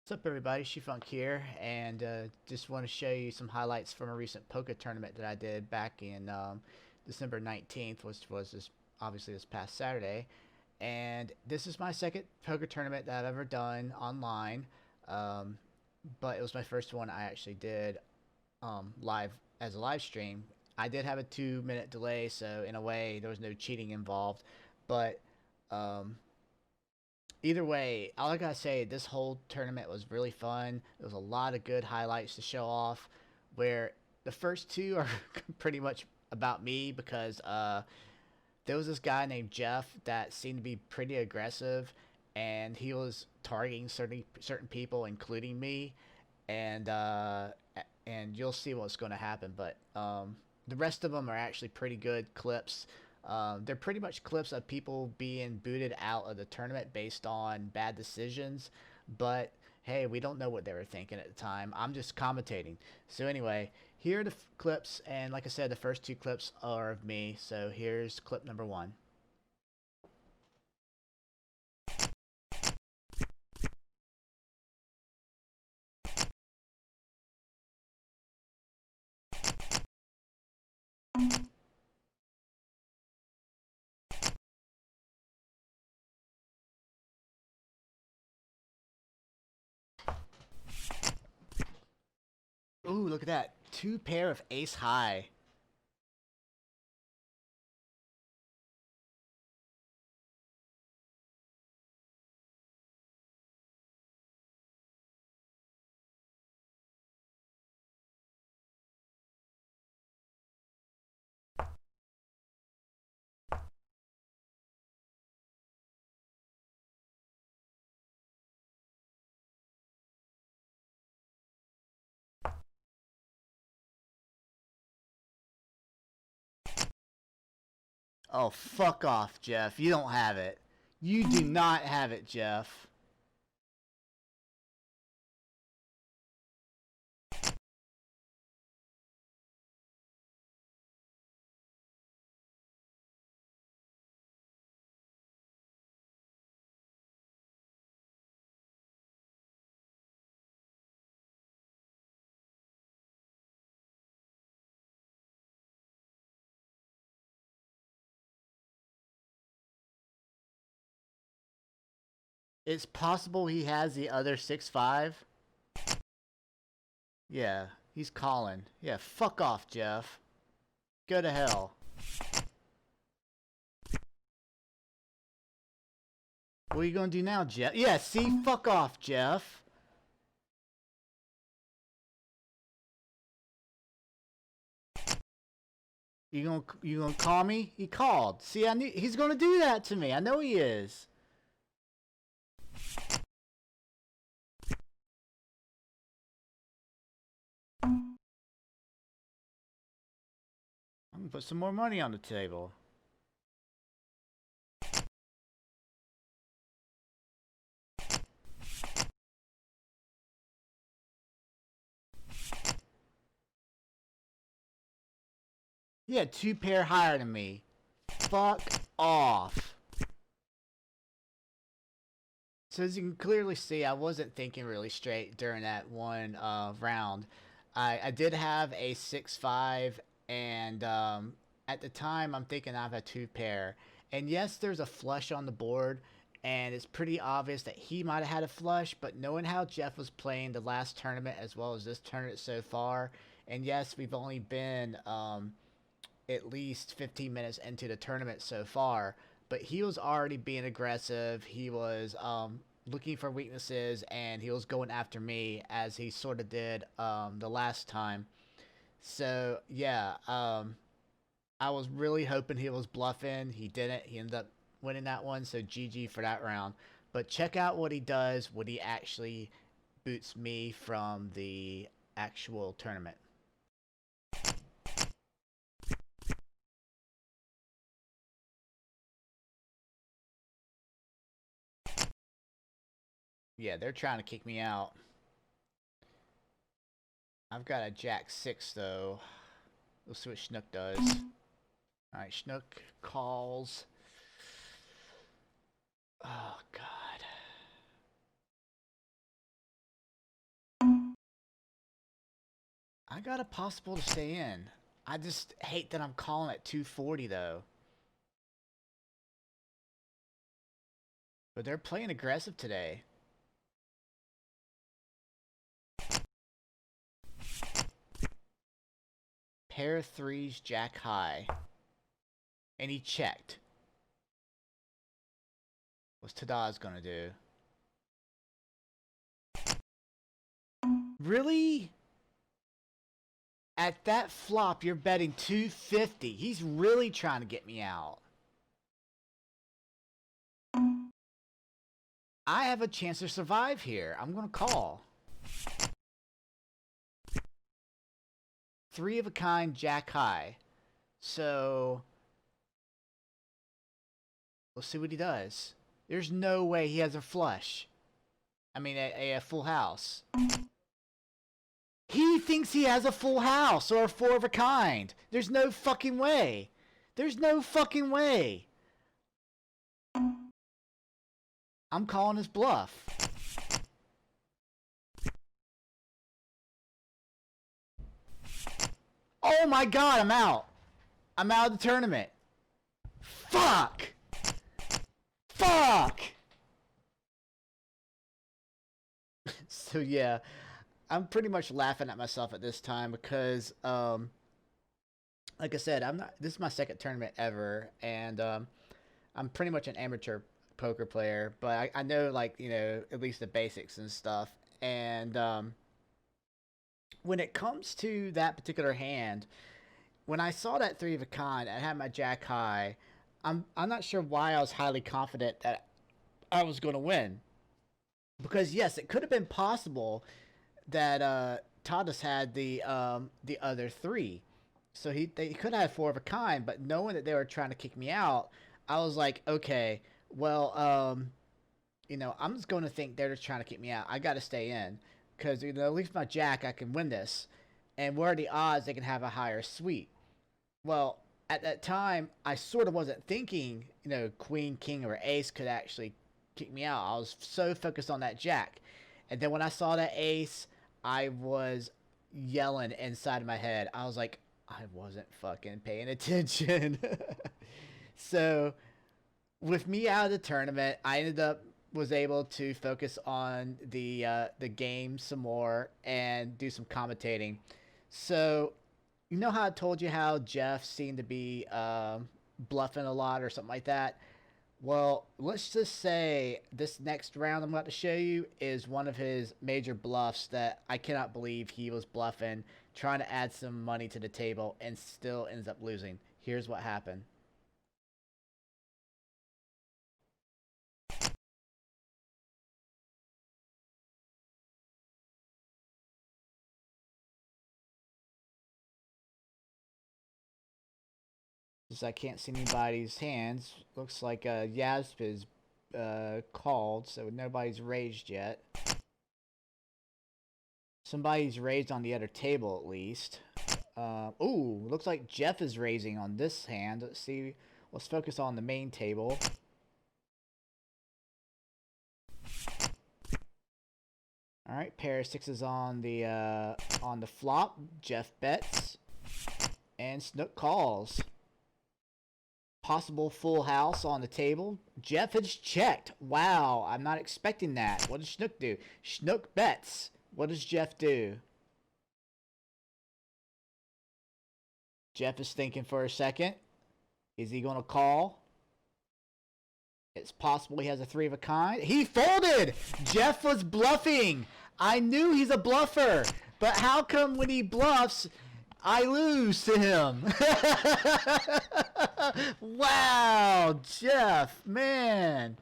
What's up, everybody? Shifunk here, and just want to show you some highlights from a recent poker tournament that I did back in December 19th, which was obviously this past Saturday. And this is my second poker tournament that I've ever done online, um, but it was my first one I actually did live as a live stream. I did have a 2 minute delay, so in a way, there was no cheating involved, but um, either way, all I gotta say, this whole tournament was really fun. There was a lot of good highlights to show off. Where the first two are pretty much about me because there was this guy named Jeff that seemed to be pretty aggressive, and he was targeting certain people, including me, and you'll see what's going to happen. But the rest of them are actually pretty good clips. They're pretty much clips of people being booted out of the tournament based on bad decisions. But hey, we don't know what they were thinking at the time. I'm just commentating. So anyway, here are the clips, and like I said, the first two clips are of me. So here's clip number one. Ooh, look at that. Two pair of ace high. Oh, fuck off, Jeff. You don't have it. You do not have it, Jeff. It's possible he has the other 6-5. Yeah, he's calling. Yeah, fuck off, Jeff. Go to hell. What are you gonna do now, Jeff? Yeah, see? Fuck off, Jeff. You gonna call me? He called. See, I knew he's gonna do that to me. I know he is. I'm gonna put some more money on the table. He had two pair higher than me. Fuck off. So as you can clearly see, I wasn't thinking really straight during that one round. I did have a 6-5, and at the time I'm thinking I've had two pair. And yes, there's a flush on the board, and it's pretty obvious that he might have had a flush, but knowing how Jeff was playing the last tournament as well as this tournament so far, and yes, we've only been at least 15 minutes into the tournament so far, but he was already being aggressive. He was looking for weaknesses, and he was going after me as he sort of did the last time. So yeah, I was really hoping he was bluffing. He didn't. He ended up winning that one. So GG for that round. But check out what he does when he actually boots me from the actual tournament. Yeah, they're trying to kick me out. I've got a Jack 6 though. Let's see what Schnook does. Alright, Schnook calls. Oh, God. I got a possible to stay in. I just hate that I'm calling at 240 though. But they're playing aggressive today. Pair of threes, jack high. And he checked. What's Tadaz gonna do? Really? At that flop, you're betting 250. He's really trying to get me out. I have a chance to survive here. I'm gonna call. Three of a kind, jack high. So let's see what he does. There's no way he has a flush. I mean, a full house. He thinks he has a full house or a four of a kind. There's no fucking way. There's no fucking way. I'm calling his bluff. Oh my god, I'm out. I'm out of the tournament. Fuck! Fuck! So yeah, I'm pretty much laughing at myself at this time because, like I said, this is my second tournament ever, and I'm pretty much an amateur poker player, but I know, like, you know, at least the basics and stuff. And when it comes to that particular hand, when I saw that three of a kind, I had my jack high. I'm not sure why I was highly confident that I was going to win, because yes, it could have been possible that Tadas had the other three, so they could have four of a kind. But knowing that they were trying to kick me out, I was like, okay, well, you know, I'm just going to think they're just trying to kick me out. I got to stay in because, you know, at least my jack, I can win this, and what are the odds they can have a higher suite? Well, at that time, I sort of wasn't thinking, you know, queen, king, or ace could actually kick me out. I was so focused on that jack. And then when I saw that ace, I was yelling inside of my head. I was like, I wasn't fucking paying attention. So, with me out of the tournament, I ended up was able to focus on the game some more and do some commentating. So, you know how I told you how Jeff seemed to be bluffing a lot or something like that? Well, let's just say this next round I'm about to show you is one of his major bluffs that I cannot believe he was bluffing, trying to add some money to the table, and still ends up losing. Here's what happened. Since I can't see anybody's hands, looks like Yasp is called, so nobody's raised yet. Somebody's raised on the other table at least. Ooh, looks like Jeff is raising on this hand. Let's see. Let's focus on the main table. All right, pair of sixes on the flop. Jeff bets, and Snook calls. Possible full house on the table. Jeff has checked. Wow, I'm not expecting that. What does Snook do? Snook bets. What does Jeff do? Jeff is thinking for a second. Is he going to call? It's possible he has a three of a kind. He folded! Jeff was bluffing. I knew he's a bluffer. But how come when he bluffs, I lose to him? Wow, Jeff, man.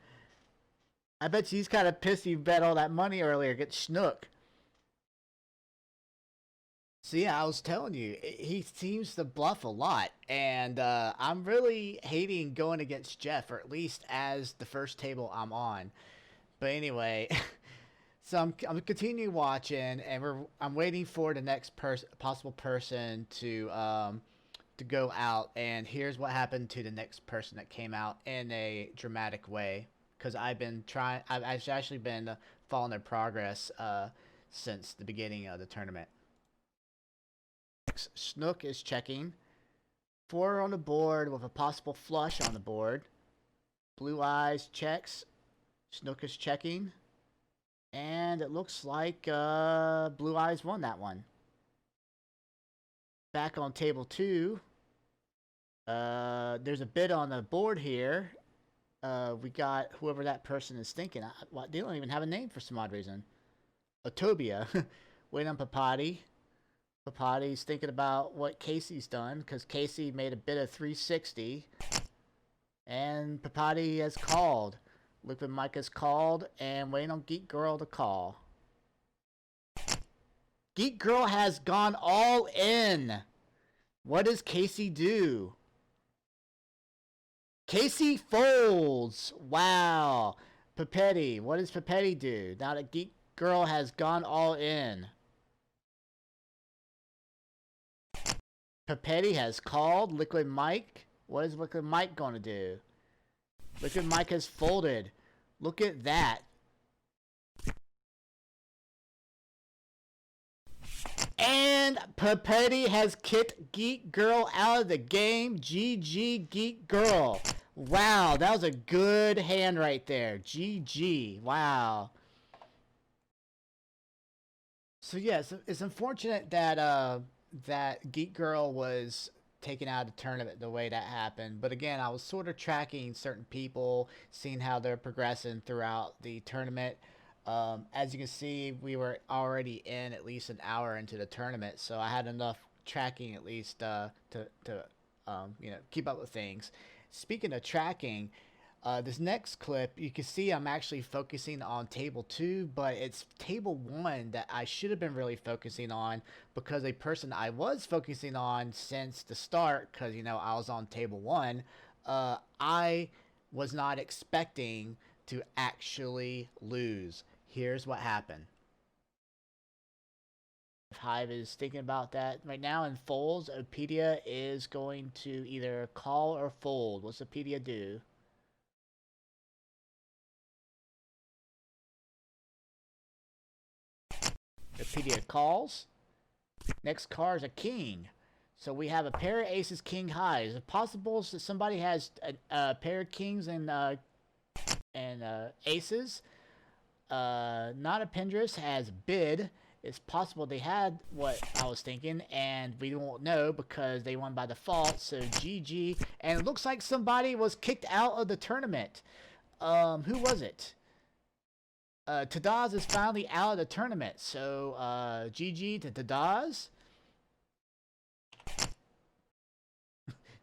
I bet you he's kind of pissed he bet all that money earlier. Get Snook. So yeah, I was telling you, he seems to bluff a lot, and I'm really hating going against Jeff, or at least as the first table I'm on. But anyway, so I'm continuing watching, and I'm waiting for the next possible person to go out, and here's what happened to the next person that came out in a dramatic way. Because I've actually been following their progress since the beginning of the tournament. jacks. Snook is checking. 4 on the board with a possible flush on the board. Blue Eyes checks. Snook is checking. And it looks like Blue Eyes won that one. Back on table 2. There's a bid on the board here. We got whoever that person is thinking. They don't even have a name for some odd reason. Otobia. Waiting on Papati. Papati's thinking about what Casey's done, because Casey made a bid of 360. And Papati has called. Liquid Mike has called, and waiting on Geek Girl to call. Geek Girl has gone all in. What does Casey do? Casey folds. Wow. Papetti. What does Papetti do now that Geek Girl has gone all in? Papetti has called. Liquid Mike. What is Liquid Mike going to do? Liquid Mike has folded. Look at that. And Papetti has kicked Geek Girl out of the game. GG Geek Girl. Wow, that was a good hand right there. GG. Wow. So yeah, it's unfortunate that that Geek Girl was taken out of the tournament the way that happened. But again, I was sort of tracking certain people, seeing how they're progressing throughout the tournament. As you can see, we were already in at least an hour into the tournament, so I had enough tracking at least to keep up with things. Speaking of tracking, this next clip, you can see I'm actually focusing on table 2, but it's table 1 that I should have been really focusing on, because a person I was focusing on since the start, because I was on table 1, I was not expecting to actually lose. Here's what happened. Hive is thinking about that right now and folds. Opedia is going to either call or fold. What's Opedia do? Opedia calls. Next card is a king. So we have a pair of aces, king high. Is it possible that somebody has a pair of kings and aces? Not a Pendris has bid. It's possible they had what I was thinking, and we won't know because they won by default. So GG. And it looks like somebody was kicked out of the tournament. Who was it? Tadaz is finally out of the tournament. So GG to Tadaz.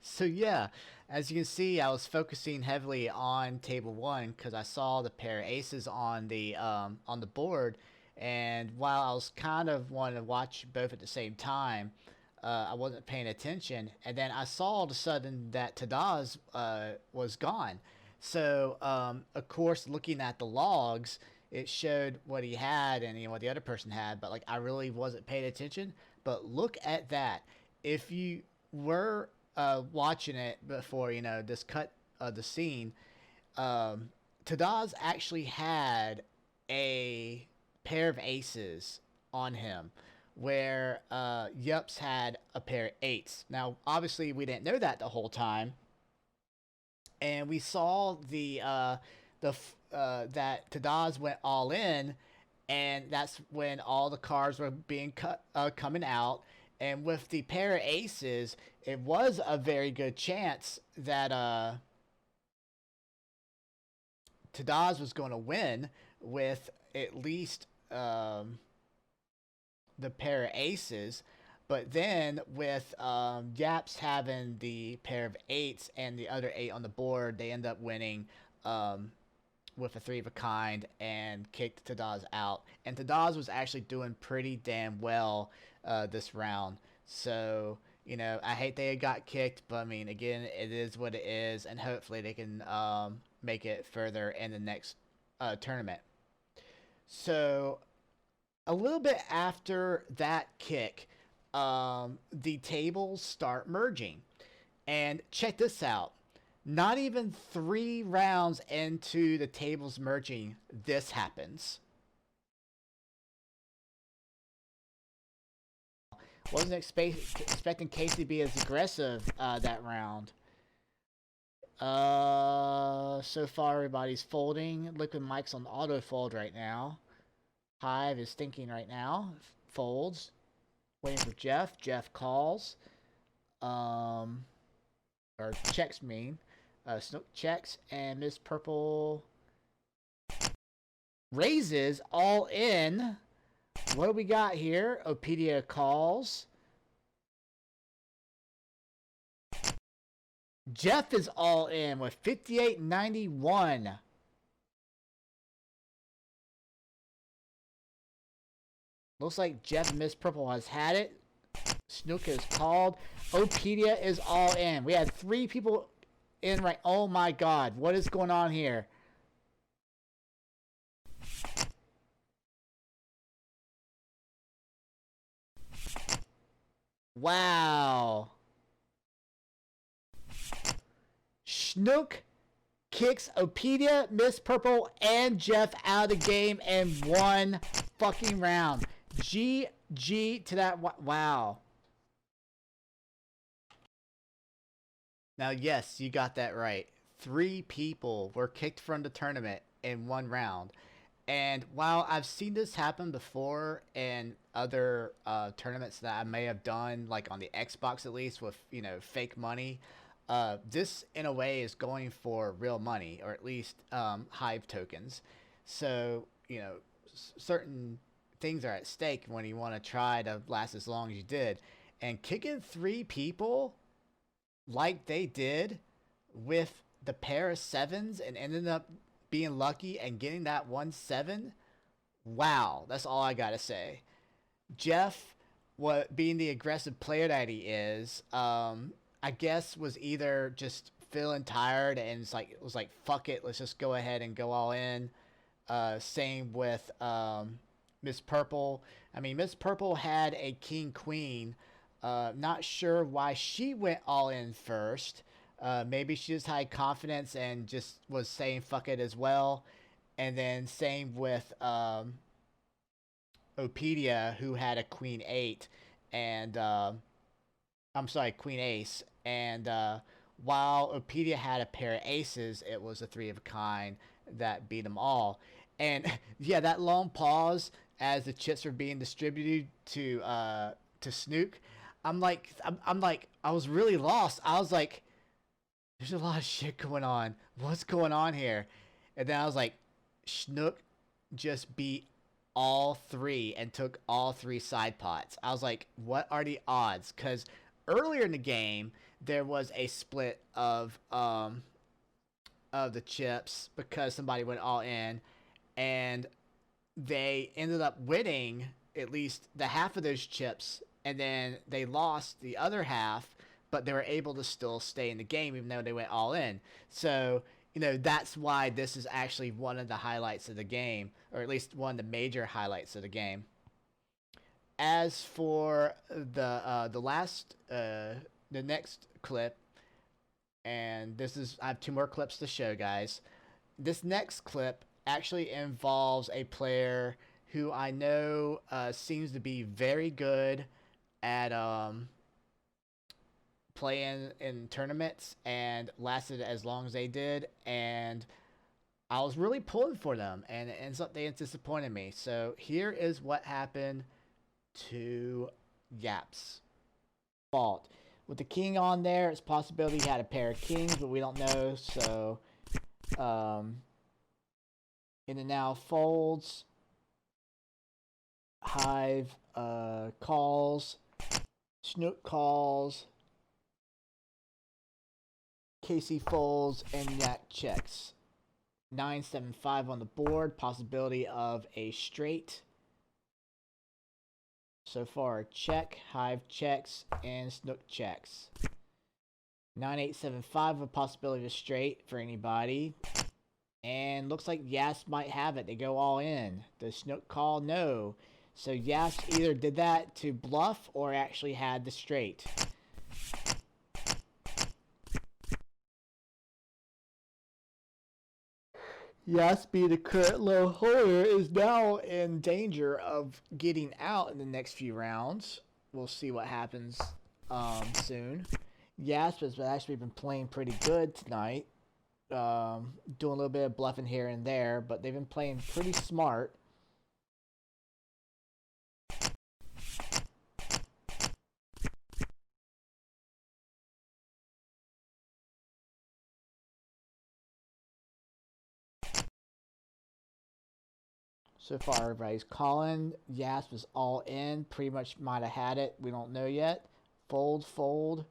So yeah, as you can see, I was focusing heavily on table 1 because I saw the pair of aces on the board, and while I was kind of wanting to watch both at the same time, I wasn't paying attention, and then I saw all of a sudden that Tadaz was gone. So of course, looking at the logs, it showed what he had and what the other person had, but I really wasn't paying attention. But look at that. If you were watching it before this cut of the scene, Tadaz actually had a pair of aces on him, where Yups had a pair of 8s. Now obviously we didn't know that the whole time, and we saw that Tadaz went all in, and that's when all the cards were being coming out. And with the pair of aces, it was a very good chance that Tadaz was going to win with at least the pair of aces. But then with Yaps having the pair of 8s and the other 8 on the board, they end up winning with a 3 of a kind and kicked Tadaz out. And Tadaz was actually doing pretty damn well this round. So, I hate they got kicked, but I mean, again, it is what it is, and hopefully they can make it further in the next tournament. So, a little bit after that kick, the tables start merging. And check this out. Not even 3 rounds into the tables merging, this happens. Wasn't expecting Casey to be as aggressive that round. So far everybody's folding. Liquid Mike's on auto fold right now. Hive is thinking right now. Folds. Waiting for Jeff. Jeff calls. Or checks Snook checks, and Miss Purple raises all in. What do we got here? Opedia calls. Jeff is all in with 58.91. Looks like Jeff and Miss Purple has had it. Snook is called. Opedia is all in. We had 3 people in right. Oh my god. What is going on here? Wow. Snook kicks Opedia, Miss Purple, and Jeff out of the game in 1 fucking round. GG to that. Wow. Now, yes, you got that right. 3 people were kicked from the tournament in 1 round. And while I've seen this happen before in other tournaments that I may have done, like on the Xbox at least, with, fake money, this in a way is going for real money, or at least Hive tokens. So, certain things are at stake when you want to try to last as long as you did. And kicking 3 people like they did with the pair of 7s and ended up being lucky and getting that 1-7, wow, that's all I gotta say. Jeff, being the aggressive player that he is, I guess was either just feeling tired and it was like fuck it, let's just go ahead and go all in. Same with Miss Purple. I mean, Miss Purple had a king queen. Not sure why she went all in first. Maybe she just had confidence and just was saying fuck it as well. And then same with Opedia, who had a queen 8 and I'm sorry, queen ace. And while Opedia had a pair of aces, it was a 3 of a kind that beat them all. And yeah, that long pause as the chips were being distributed to Snook, I'm like, I was really lost. I was like, there's a lot of shit going on. What's going on here? And then I was like, Snook just beat all 3 and took all 3 side pots. I was like, what are the odds? Because earlier in the game, there was a split of the chips because somebody went all in, and they ended up winning at least the half of those chips, and then they lost the other half, but they were able to still stay in the game even though they went all in. So, that's why this is actually one of the highlights of the game, or at least one of the major highlights of the game. As for the next clip, and I have 2 more clips to show, guys. This next clip actually involves a player who I know seems to be very good at playing in tournaments and lasted as long as they did, and I was really pulling for them, and it ends up they disappointed me. So here is what happened to Yap's fault. With the king on there, it's possibility he had a pair of kings, but we don't know. So in and now folds. Hive calls. Snook calls. Casey folds, and Yak checks. 9-7-5 on the board. Possibility of a straight. So far, check, Hive checks, and Snook checks. 9-8-7-5, a possibility of straight for anybody. And looks like Yas might have it. They go all in. Does Snook call? No. So Yas either did that to bluff or actually had the straight. Yasby, the current low holder, is now in danger of getting out in the next few rounds we'll see what happens soon. Yasp has actually been playing pretty good tonight. Doing a little bit of bluffing here and there, but they've been playing pretty smart. So far, everybody's calling. Yasp is all in. Pretty much might have had it. We don't know yet. Fold, fold.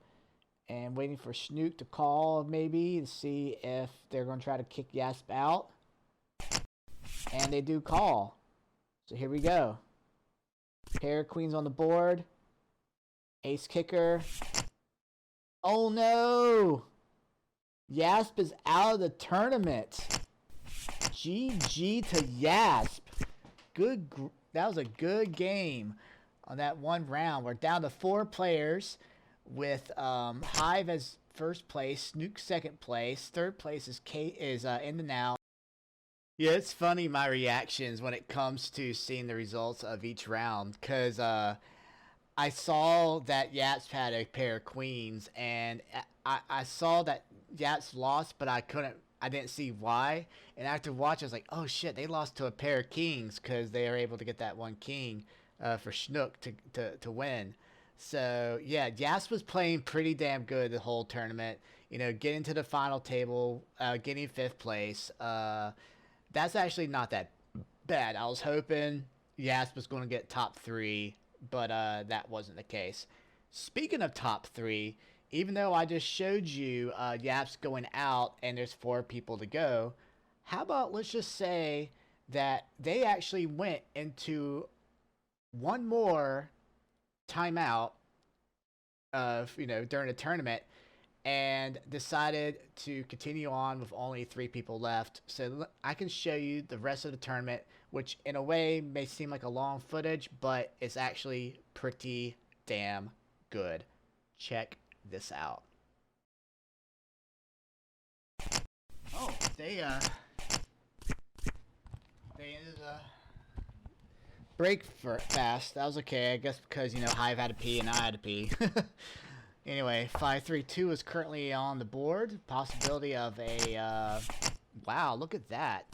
And waiting for Snook to call, maybe, to see if they're going to try to kick Yasp out. And they do call. So here we go. Pair of queens on the board. Ace kicker. Oh no! Yasp is out of the tournament. GG to Yasp. That was a good game on that one round. We're down to 4 players with Hive as first place, Snook second place, third place is In the Now. Yeah, it's funny my reactions when it comes to seeing the results of each round, because I saw that Yasp had a pair of queens, and I saw that Yasp lost, but I didn't see why. And after watching, I was like, oh shit, they lost to a pair of kings, because they were able to get that one king for Snook to win. So yeah, Yasp was playing pretty damn good the whole tournament. You know, getting to the final table, getting 5th place. That's actually not that bad. I was hoping Yasp was going to get top 3, but that wasn't the case. Speaking of top 3, even though I just showed you Yasp going out and there's 4 people to go, how about let's just say that they actually went into one more timeout during the tournament and decided to continue on with only 3 people left. So I can show you the rest of the tournament, which in a way may seem like a long footage, but it's actually pretty damn good. Check this out. Oh, they ended break for fast. That was okay, I guess, because Hive had to pee and I had to pee. Anyway, 5-3-2 is currently on the board. Possibility of a wow, look at that.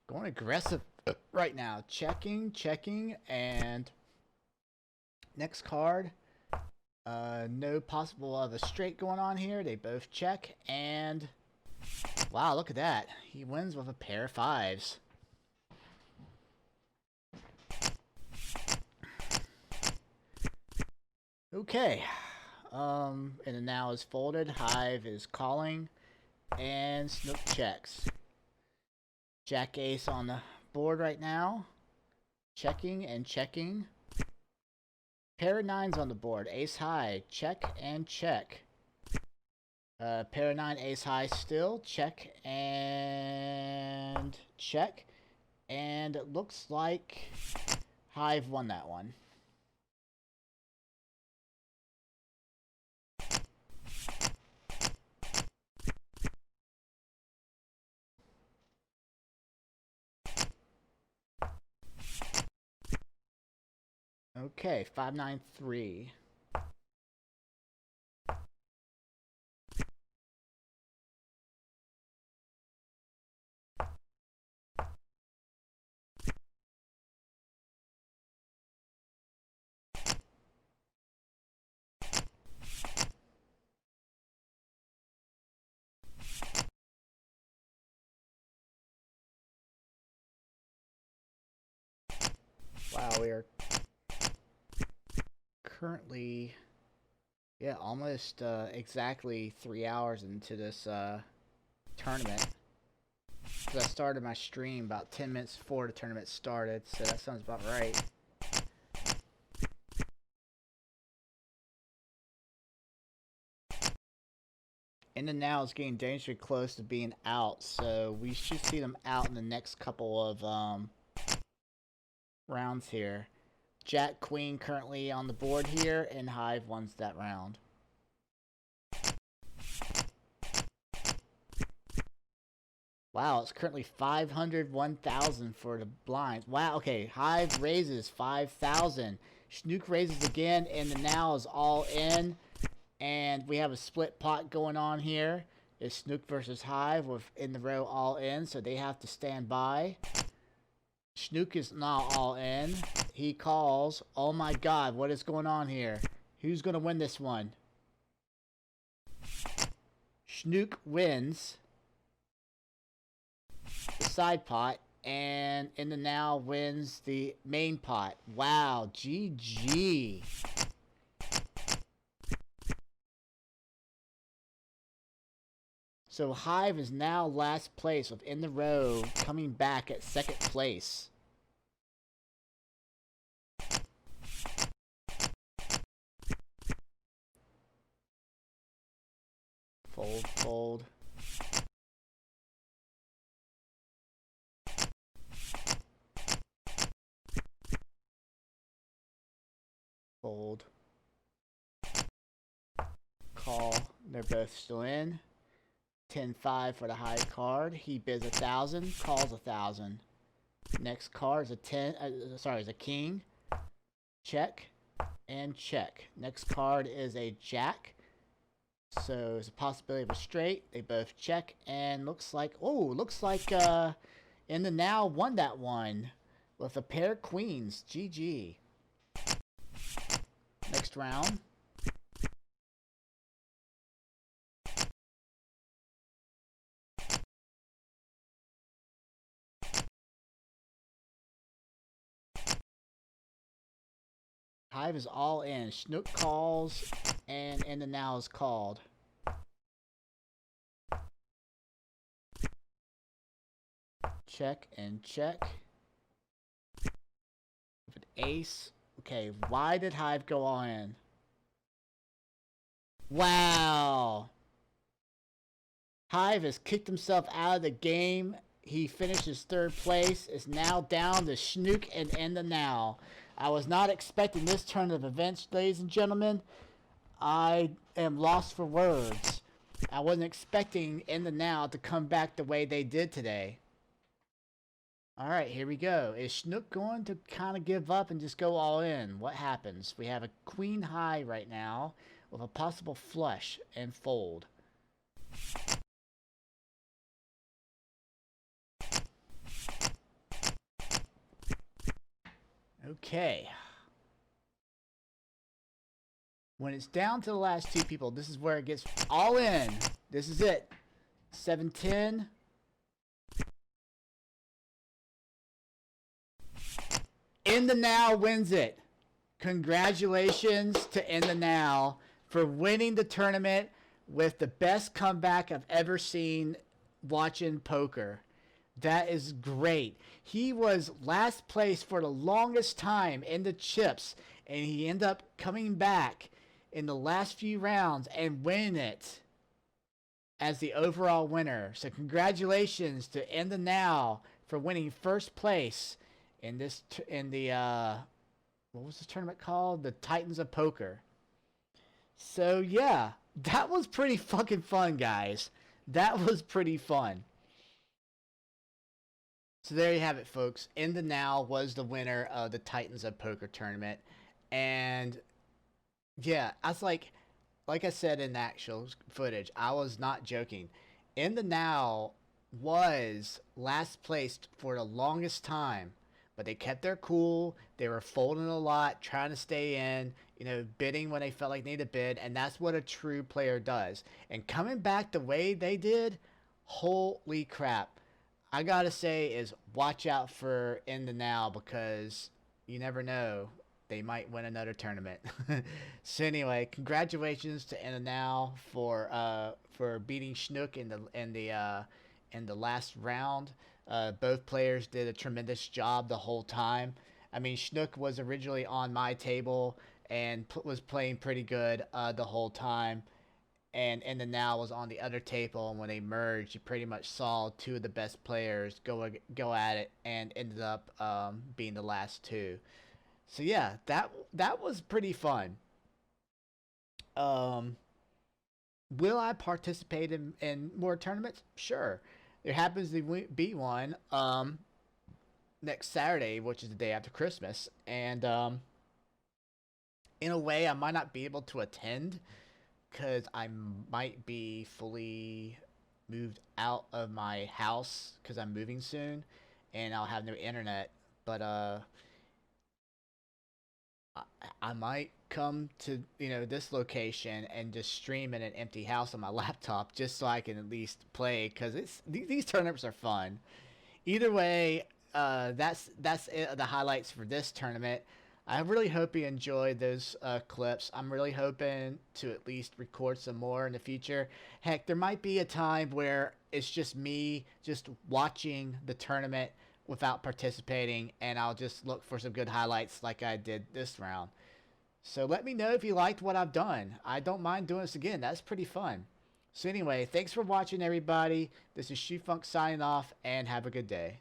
Going aggressive right now. Checking, and next card. No possible of a straight going on here. They both check, and wow, look at that. He wins with a pair of 5s. Okay. And the Now is folded. Hive is calling, and Snook checks. Jack Ace on the board right now. Checking and checking. Pair of 9s on the board. Ace high. Check and check. Pair of 9, ace high still. Check and check. And it looks like Hive won that one. Okay, 5-9-3. Wow, we are currently, almost exactly 3 hours into this tournament. Because I started my stream about 10 minutes before the tournament started, so that sounds about right. In the Now is getting dangerously close to being out, so we should see them out in the next couple of rounds here. Jack Queen currently on the board here, and Hive wins that round. Wow, it's currently 500, 1,000 for the blinds. Wow, okay, Hive raises 5,000. Schnook raises again, and the now is all in. And we have a split pot going on here. It's Schnook versus Hive with in the row all in, so they have to stand by. Schnook is not all in. He calls. Oh my god, what is going on here? Who's going to win this one? Schnook wins the side pot, and in the now wins the main pot. Wow, GG. So Hive is now last place with In the Row coming back at second place. Fold, fold. Fold. Call. They're both still in. 10-5 for the high card. He bids 1,000, calls 1,000. Next card is a 10. Is a king. Check and check. Next card is a jack. So there's a possibility of a straight. They both check, and looks like In the Now won that one with a pair of queens. GG. Next round. Hive is all in. Schnook calls, and In the Now is called. Check and check. With an ace. Okay, why did Hive go all in? Wow. Hive has kicked himself out of the game. He finishes third place. Is now down to Schnook and In the Now. I was not expecting this turn of events, ladies and gentlemen. I am lost for words. I wasn't expecting In the Now to come back the way they did today. Alright, here we go. Is Schnook going to kind of give up and just go all in? What happens? We have a queen high right now with a possible flush and fold. Okay. When it's down to the last two people, this is where it gets all in. This is it. 7-10. In the Now wins it. Congratulations to In the Now for winning the tournament with the best comeback I've ever seen watching poker. That is great. He was last place for the longest time in the chips, and he ended up coming back in the last few rounds and winning it as the overall winner. So congratulations to In the Now for winning first place in the what was this tournament called? The Titans of Poker. So yeah, that was pretty fucking fun, guys. That was pretty fun. So there you have it, folks. In the Now was the winner of the Titans of Poker tournament. And yeah, I was like I said in the actual footage, I was not joking. In the Now was last placed for the longest time, but they kept their cool. They were folding a lot, trying to stay in, bidding when they felt like they needed to bid, and that's what a true player does. And coming back the way they did, holy crap. I gotta say is watch out for In the Now, because you never know, they might win another tournament. So anyway, congratulations to In the Now for beating Schnook in the last round. Both players did a tremendous job the whole time. I mean, Schnook was originally on my table and was playing pretty good the whole time. And In the Now was on the other table, and when they merged, you pretty much saw two of the best players go at it, and ended up being the last two. So yeah, that was pretty fun. Um, will I participate in more tournaments? Sure. There happens to be one next Saturday, which is the day after Christmas, and in a way, I might not be able to attend because I might be fully moved out of my house because I'm moving soon, and I'll have no internet. But I, I might come to this location and just stream in an empty house on my laptop just so I can at least play because these tournaments are fun. Either way, that's it, the highlights for this tournament. I really hope you enjoyed those clips. I'm really hoping to at least record some more in the future. Heck, there might be a time where it's just me just watching the tournament without participating, and I'll just look for some good highlights like I did this round. So let me know if you liked what I've done. I don't mind doing this again. That's pretty fun. So anyway, thanks for watching, everybody. This is ShoeFunk signing off, and have a good day.